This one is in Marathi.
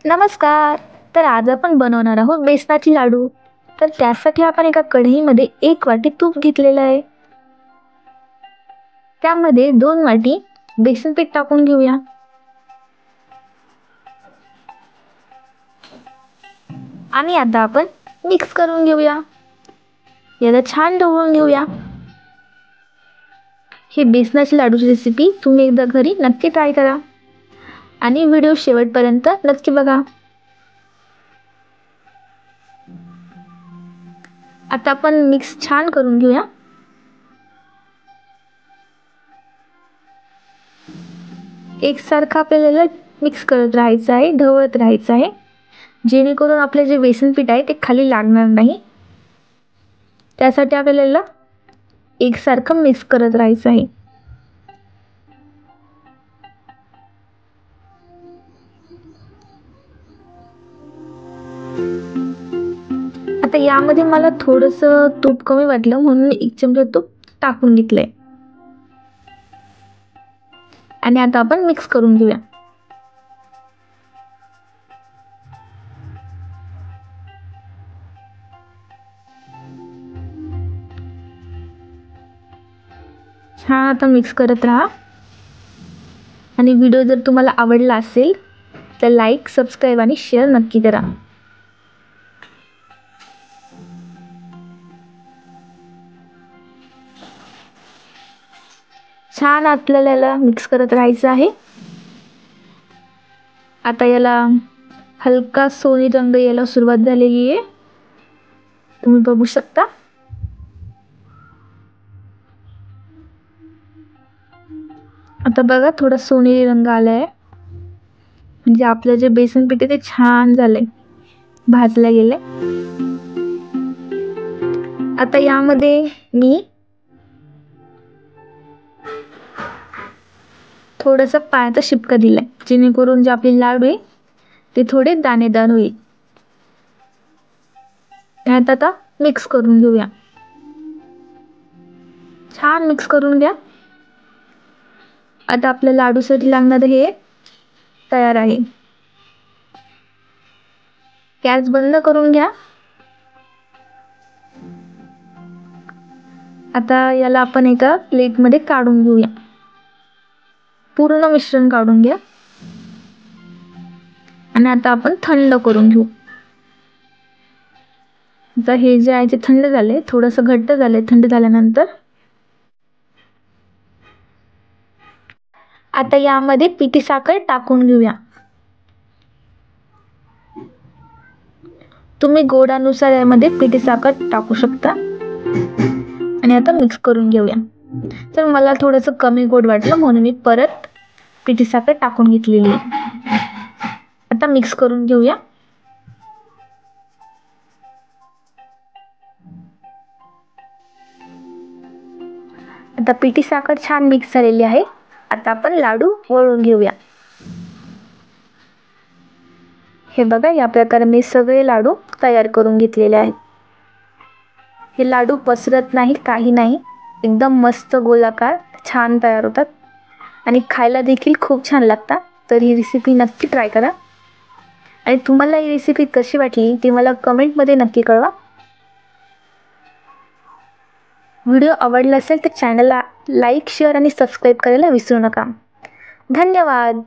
नमस्कार. तर आज आपण बनवणार आहोत बेसनाचे लाडू. तर त्यासाठी आपण एका कढईमध्ये 1 वाटी तूप घेतलेलं आहे. त्यामध्ये 2 वाटी बेसन पीठ टाकून घेऊया. आणि आता आपण मिक्स करून घेऊया. याला छान ढवळून घेऊया. ही बेसनाची लाडूची रेसिपी तुम्ही एकदा घरी नक्की ट्राय करा आणि व्हिडिओ शेवटपर्यंत नक्की बघा. आता आपण मिक्स छान करून घेऊया. एकसारखं आपल्याला मिक्स करत राहायचं आहे, ढवळत राहायचं आहे, जेणेकरून आपले जे बेसन पीठ आहे ते खाली लागणार नाही. त्यासाठी आपल्याला एकसारखं मिक्स करत राहायचं आहे. आता यामध्ये मला थोडंसं तूप कमी वाटलं म्हणून 1 चमचा तूप टाकून घेतलंय. आणि आता आपण मिक्स करून घेऊया. छान आता मिक्स करत राहा. आणि व्हिडिओ जर तुम्हाला आवडला असेल तर लाईक, सबस्क्राईब आणि शेअर नक्की करा. छान आपल्याला याला मिक्स करत राहायचं आहे. आता याला हलका सोनेरी रंग यायला सुरुवात झालेली आहे, तुम्ही बघू शकता. आता बघा थोडा सोनेरी रंग आलाय, म्हणजे आपलं जे बेसन पीठ आहे ते छान झालंय, भाजलं गेलंय. आता यामध्ये मी थोडासा पाण्याचा शिपका दिलाय, जेणेकरून जे आपले लाडू आहे ते थोडे दाणेदार होईल. आता मिक्स करून घेऊया. छान मिक्स करून घ्या. आता आपल्या लाडूसाठी लागणारे हे तयार आहे. गॅस बंद करून घ्या. आता याला आपण एका प्लेटमध्ये काढून घेऊया. पूर्ण मिश्रण काढून घ्या. आणि आता आपण थंड करून घेऊ. आता हे जे आहे ते थंड झाले, थोडंसं घट्ट झाले. थंड झाल्यानंतर आता यामध्ये पिठी साखर टाकून घेऊया. तुम्ही गोडानुसार यामध्ये पिठी साखर टाकू शकता. आणि आता मिक्स करून घेऊया. तर मला थोडंसं कमी गोड वाटलं म्हणून मी परत पिठी साखर टाकून घेतलेली आहे. आता मिक्स करून घेऊया. आता पिठी साखर छान मिक्स झालेली आहे. आता आपण लाडू वळून घेऊया. हे बघा, या प्रकारे मी सगळे लाडू तयार करून घेतलेले आहेत. हे लाडू पसरत नाही, काही नाही, एकदम मस्त गोलाकार छान तयार होतात आणि खायला देखील खूप छान लागतात. तर ही रेसिपी नक्की ट्राय करा. आणि तुम्हाला ही रेसिपी कशी वाटली ती मला कमेंटमध्ये नक्की कळवा. व्हिडिओ आवडला असेल तर चॅनलला लाईक, शेअर आणि सबस्क्राईब करायला विसरू नका. धन्यवाद.